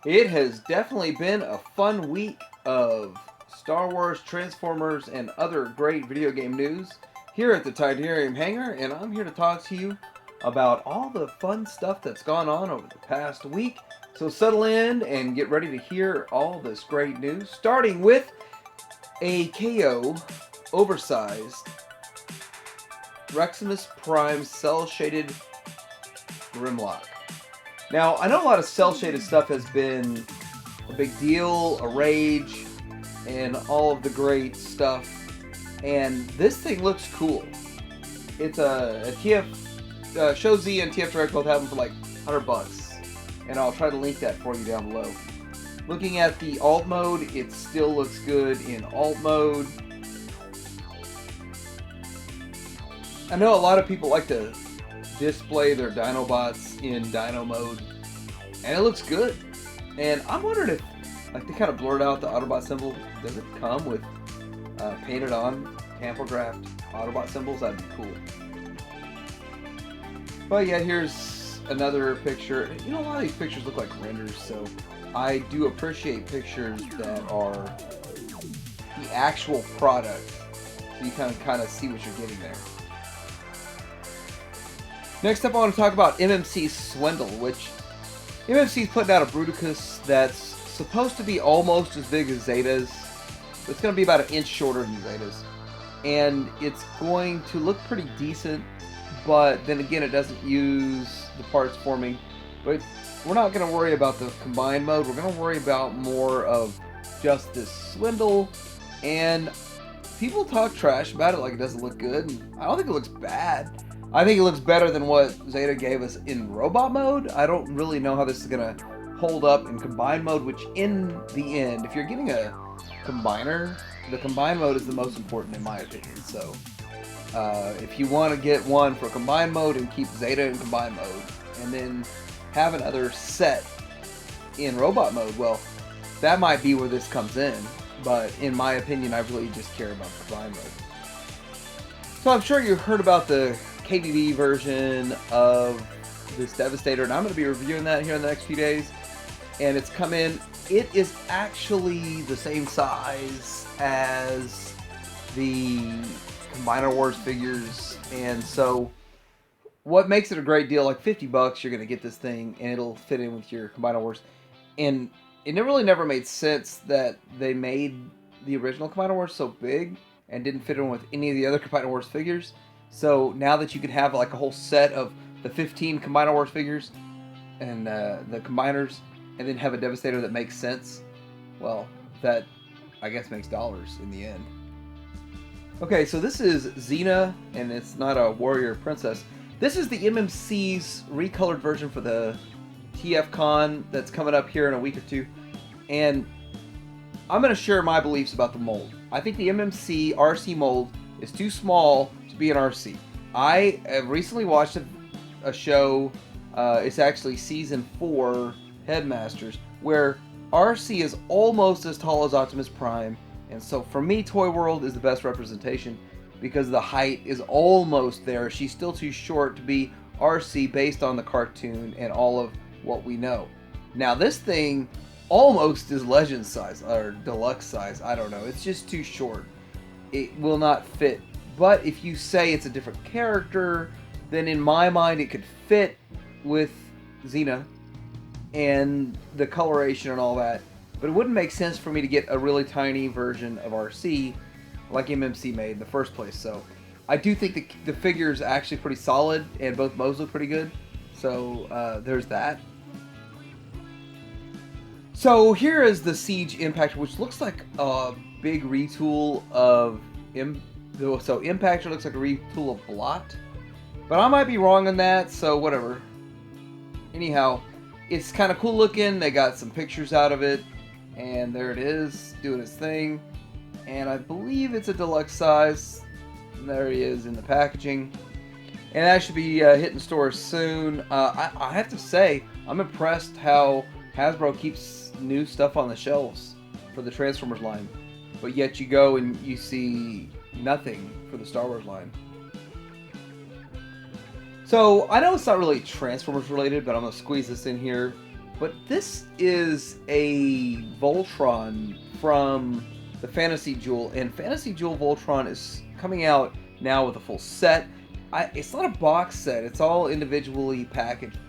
It has definitely been a fun week of Star Wars, Transformers, and other great video game news here at the Titanium Hangar, and I'm here to talk to you about all the fun stuff that's gone on over the past week. So settle in and get ready to hear all this great news, starting with a KO oversized Reximus Prime cell shaded Grimlock. Now, I know a lot of cell shaded stuff has been a big deal, a rage, and all of the great stuff. And this thing looks cool. It's a TF Show Z and TF Direct both have them for like $100, and I'll try to link that for you down below. Looking at the alt mode, it still looks good in alt mode. I know a lot of people like to display their Dinobots in Dino mode, and it looks good. And I'm wondering if, like, they kind of blurred out the Autobot symbol. Does it come with painted on tampographed Autobot symbols? That'd be cool. But yeah, here's another picture. You know, a lot of these pictures look like renders, so I do appreciate pictures that are the actual product, so you kind of see what you're getting there. Next up, I want to talk about MMC's Swindle, which MMC's putting out a Bruticus that's supposed to be almost as big as Zeta's. It's going to be about an inch shorter than Zeta's. And it's going to look pretty decent, but then again, it doesn't use the parts forming. But we're not going to worry about the combined mode. We're going to worry about more of just this Swindle. And people talk trash about it like it doesn't look good. And I don't think it looks bad. I think it looks better than what Zeta gave us in robot mode. I don't really know how this is going to hold up in combined mode, which in the end, if you're getting a combiner, the combined mode is the most important in my opinion. So if you want to get one for combined mode and keep Zeta in combined mode, and then have another set in robot mode, well, that might be where this comes in. But in my opinion, I really just care about combined mode. So I'm sure you heard about the KBB version of this Devastator, and I'm going to be reviewing that here in the next few days. And it's come in. It is actually the same size as the Combiner Wars figures, and so what makes it a great deal, like $50, you're going to get this thing, and it'll fit in with your Combiner Wars. And it really never made sense that they made the original Combiner Wars so big and didn't fit in with any of the other Combiner Wars figures. So now that you can have like a whole set of the 15 Combiner Wars figures and the combiners, and then have a Devastator that makes sense, well, that I guess makes dollars in the end. Okay, so this is Xena, and it's not a warrior princess. This is the MMC's recolored version for the TFCon that's coming up here in a week or two. And I'm going to share my beliefs about the mold. I think the MMC RC mold is too small to be an RC. I have recently watched a show, it's actually season 4, Headmasters, where RC is almost as tall as Optimus Prime. And so for me, Toy World is the best representation because the height is almost there. She's still too short to be RC based on the cartoon and all of what we know. Now this thing almost is legend size or deluxe size. I don't know. It's just too short. It will not fit. But if you say it's a different character, then in my mind it could fit with Xena and the coloration and all that. But it wouldn't make sense for me to get a really tiny version of RC like MMC made in the first place. So I do think the figure is actually pretty solid, and both modes look pretty good. So there's that. So here is the Siege Impactor, which looks like a big retool of so Impactor looks like a retool of Blot, but I might be wrong on that. So whatever. Anyhow, it's kind of cool looking. They got some pictures out of it, and there it is doing its thing. And I believe it's a deluxe size. And there he is in the packaging, and that should be hitting stores soon. I have to say, I'm impressed how Hasbro keeps new stuff on the shelves for the Transformers line, but yet you go and you see nothing for the Star Wars line. So I know it's not really Transformers related, but I'm gonna squeeze this in here. But this is a Voltron from the Fantasy Jewel, and Fantasy Jewel Voltron is coming out now with a full set. It's not a box set, it's all individually packaged,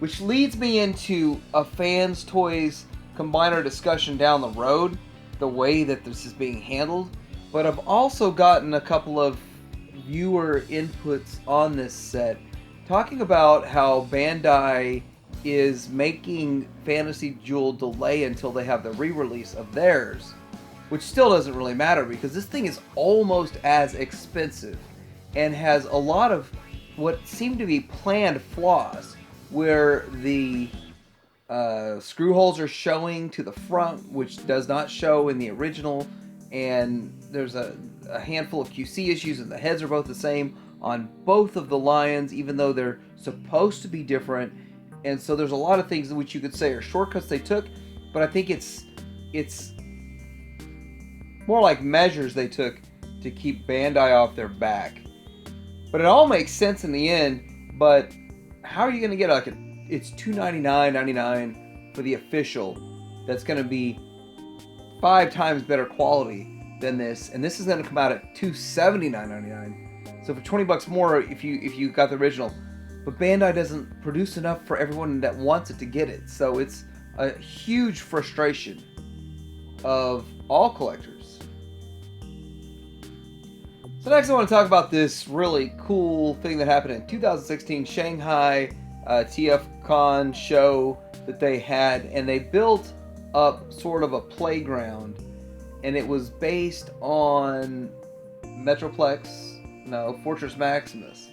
which leads me into a Fans Toys combiner discussion down the road, the way that this is being handled. But I've also gotten a couple of viewer inputs on this set talking about how Bandai is making Fantasy Jewel delay until they have the re-release of theirs, which still doesn't really matter because this thing is almost as expensive and has a lot of what seem to be planned flaws, where the screw holes are showing to the front, which does not show in the original, and there's a handful of QC issues, and the heads are both the same on both of the Lions, even though they're supposed to be different. And so there's a lot of things which you could say are shortcuts they took, but I think it's more like measures they took to keep Bandai off their back. But it all makes sense in the end. But how are you going to get it's $299.99 for the official that's going to be 5 times better quality than this, and this is going to come out at $279.99. So for $20 more if you got the original. But Bandai doesn't produce enough for everyone that wants it to get it. So it's a huge frustration of all collectors. So next I want to talk about this really cool thing that happened in 2016 Shanghai TFCon show that they had, and they built up sort of a playground, and it was based on Fortress Maximus.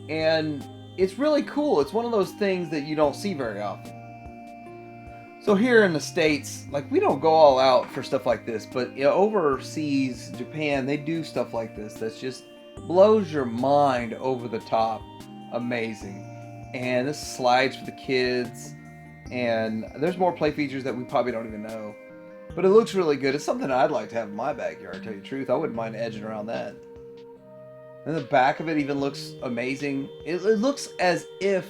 And it's really cool. It's one of those things that you don't see very often. So here in the States, like, we don't go all out for stuff like this, but overseas, Japan, they do stuff like this that's just blows your mind over the top. Amazing. And this slides for the kids, and there's more play features that we probably don't even know. But it looks really good. It's something I'd like to have in my backyard, to tell you the truth. I wouldn't mind edging around that. And the back of it even looks amazing. It looks as if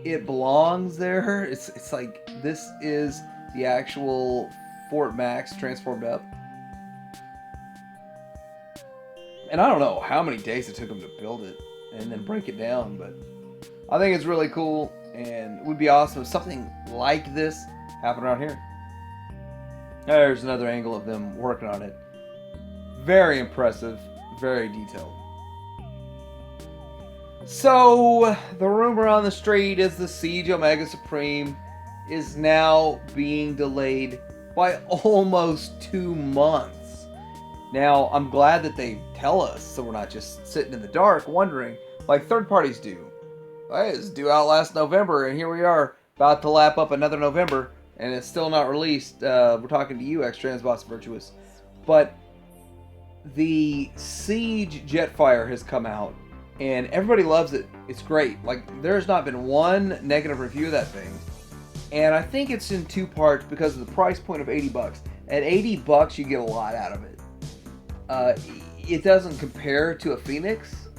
it belongs there. It's like this is the actual Fort Max transformed up. And I don't know how many days it took them to build it and then break it down, but I think it's really cool, and it would be awesome if something like this happened around here. There's another angle of them working on it. Very impressive, very detailed. So, the rumor on the street is the Siege Omega Supreme is now being delayed by almost 2 months. Now, I'm glad that they tell us, so we're not just sitting in the dark wondering, like third parties do. Hey, it was due out last November, and here we are, about to lap up another November, and it's still not released. We're talking to you, X-Transbots Virtuous. But the Siege Jetfire has come out, and everybody loves it. It's great. Like, there's not been one negative review of that thing. And I think it's in 2 parts because of the price point of $80. At $80, you get a lot out of it. It doesn't compare to a Phoenix,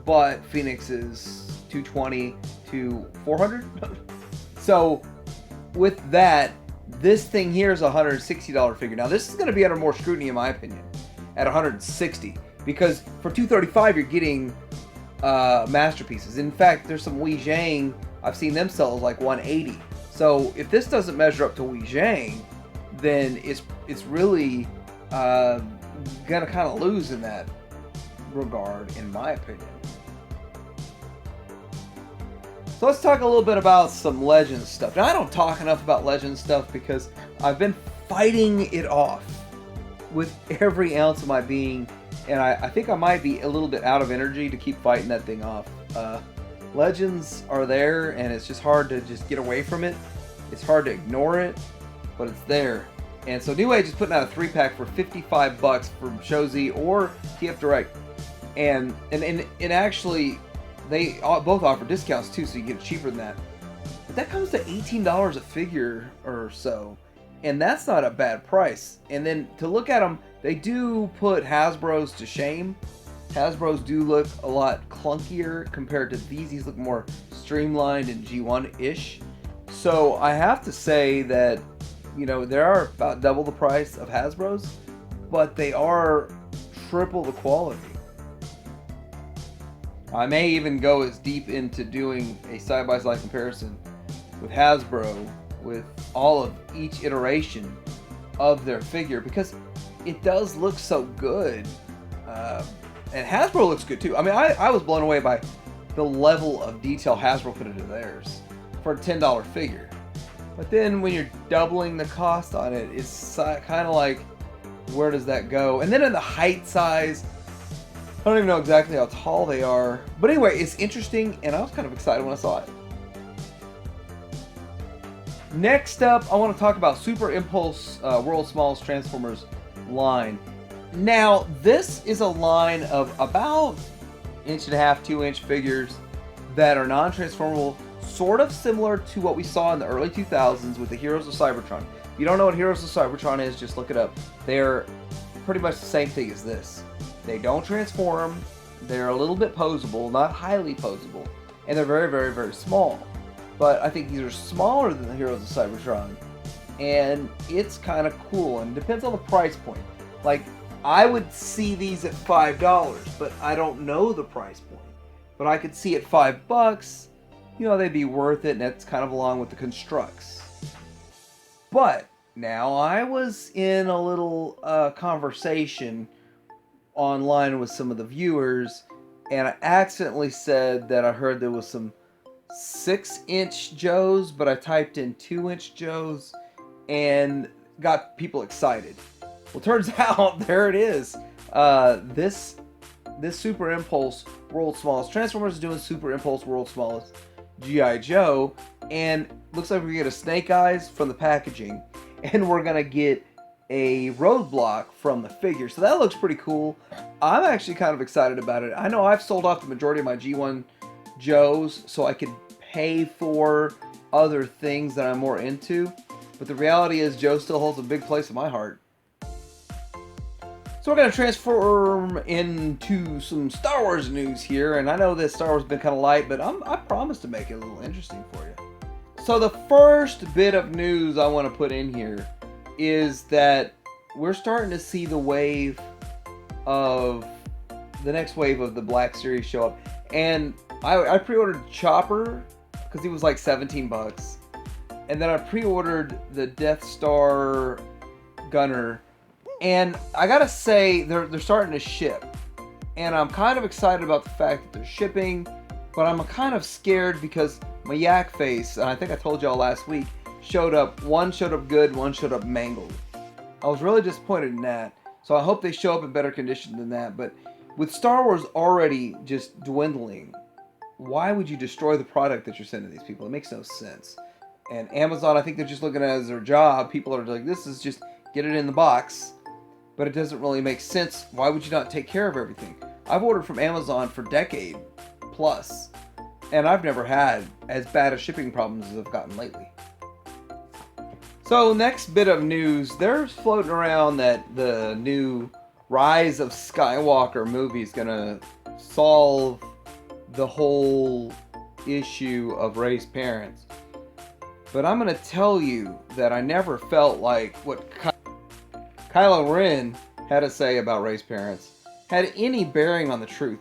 but Phoenix is $220 to $400. So with that, this thing here is a $160 figure. Now this is going to be under more scrutiny, in my opinion, at $160, because for $235 you're getting masterpieces. In fact, there's some Wei Zhang, I've seen them sell like $180. So if this doesn't measure up to Wei Zhang, then it's really gonna kind of lose in that regard, in my opinion. So let's talk a little bit about some Legends stuff. Now, I don't talk enough about Legends stuff because I've been fighting it off with every ounce of my being, and I think I might be a little bit out of energy to keep fighting that thing off. Legends are there, and it's just hard to just get away from it. It's hard to ignore it, but it's there. And so New Age is putting out a 3-pack for $55 from Shozi or TF Direct, and actually they both offer discounts too, so you get it cheaper than that. But that comes to $18 a figure or so, and that's not a bad price. And then to look at them, they do put Hasbro's to shame. Hasbro's do look a lot clunkier compared to these. These look more streamlined and G1-ish. So I have to say that, they are about double the price of Hasbro's, but they are triple the quality. I may even go as deep into doing a side-by-side comparison with Hasbro with all of each iteration of their figure, because it does look so good. And Hasbro looks good too. I mean, I was blown away by the level of detail Hasbro put into theirs for a $10 figure. But then when you're doubling the cost on it, it's kind of like, where does that go? And then in the height size, I don't even know exactly how tall they are. But anyway, it's interesting, and I was kind of excited when I saw it. Next up, I want to talk about Super Impulse World's Smallest Transformers line. Now, this is a line of about 1.5 to 2 inch figures that are non-transformable, sort of similar to what we saw in the early 2000s with the Heroes of Cybertron. If you don't know what Heroes of Cybertron is, just look it up. They're pretty much the same thing as this. They don't transform, they're a little bit posable, not highly posable, and they're very, very, very small. But I think these are smaller than the Heroes of Cybertron, and it's kind of cool, and it depends on the price point. Like, I would see these at $5, but I don't know the price point. But I could see at $5, they'd be worth it, and that's kind of along with the constructs. But now I was in a little conversation online with some of the viewers, and I accidentally said that I heard there was some 6-inch Joes, but I typed in 2-inch Joes and got people excited. Well, turns out there it is. This Super Impulse World's Smallest Transformers is doing Super Impulse World's Smallest G.I. Joe, and looks like we get a Snake Eyes from the packaging, and we're gonna get a Roadblock from the figure. So that looks pretty cool. I'm actually kind of excited about it. I know I've sold off the majority of my G1 Joes, so I could pay for other things that I'm more into. But the reality is, Joe still holds a big place in my heart. So we're going to transform into some Star Wars news here, and I know that Star Wars has been kind of light, but I promise to make it a little interesting for you. So the first bit of news I want to put in here is that we're starting to see the next wave of the Black Series show up. And I pre-ordered Chopper because he was like $17, and then I pre-ordered the Death Star Gunner. And I gotta say, they're starting to ship. And I'm kind of excited about the fact that they're shipping, but I'm kind of scared because my Yak Face, and I think I told y'all last week, showed up. One showed up good, one showed up mangled. I was really disappointed in that. So I hope they show up in better condition than that. But with Star Wars already just dwindling, why would you destroy the product that you're sending these people? It makes no sense. And Amazon, I think they're just looking at it as their job. People are like, this is just get it in the box. But it doesn't really make sense. Why would you not take care of everything? I've ordered from Amazon for a decade plus, and I've never had as bad a shipping problems as I've gotten lately. So next bit of news, there's floating around that the new Rise of Skywalker movie is going to solve the whole issue of raised parents. But I'm going to tell you that I never felt like what Kylo Ren had to say about raised parents had any bearing on the truth.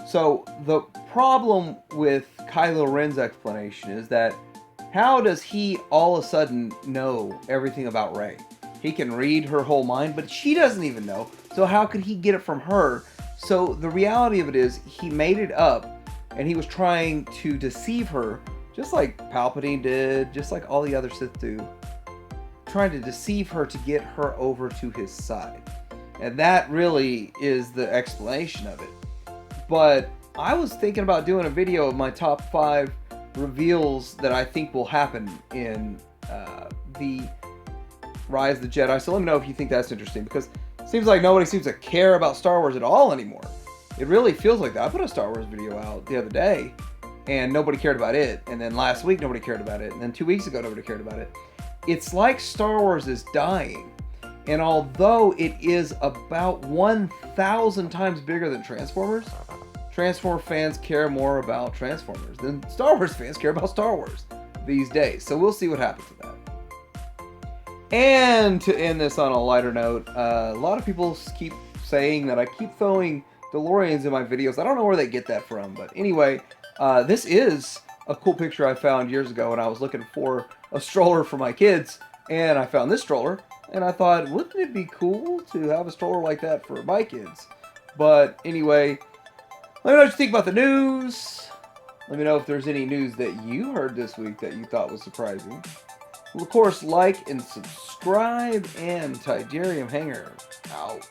So the problem with Kylo Ren's explanation is that how does he all of a sudden know everything about Rey? He can read her whole mind, but she doesn't even know. So how could he get it from her? So the reality of it is he made it up, and he was trying to deceive her, just like Palpatine did, just like all the other Sith do. Trying to deceive her to get her over to his side. And that really is the explanation of it. But I was thinking about doing a video of my top 5 reveals that I think will happen in the Rise of the Jedi. So let me know if you think that's interesting, because it seems like nobody seems to care about Star Wars at all anymore. It really feels like that. I put a Star Wars video out the other day, and nobody cared about it. And then last week, nobody cared about it. And then 2 weeks ago, nobody cared about it. It's like Star Wars is dying, and although it is about 1,000 times bigger than Transformers, Transformer fans care more about Transformers than Star Wars fans care about Star Wars. these days. So we'll see what happens with that. And to end this on a lighter note, a lot of people keep saying that I keep throwing DeLoreans in my videos. I don't know where they get that from, but anyway, this is a cool picture I found years ago when I was looking for a stroller for my kids, and I found this stroller, and I thought, wouldn't it be cool to have a stroller like that for my kids? But anyway, let me know what you think about the news. Let me know if there's any news that you heard this week that you thought was surprising. Well, of course, like and subscribe, and Tidarium Hanger out.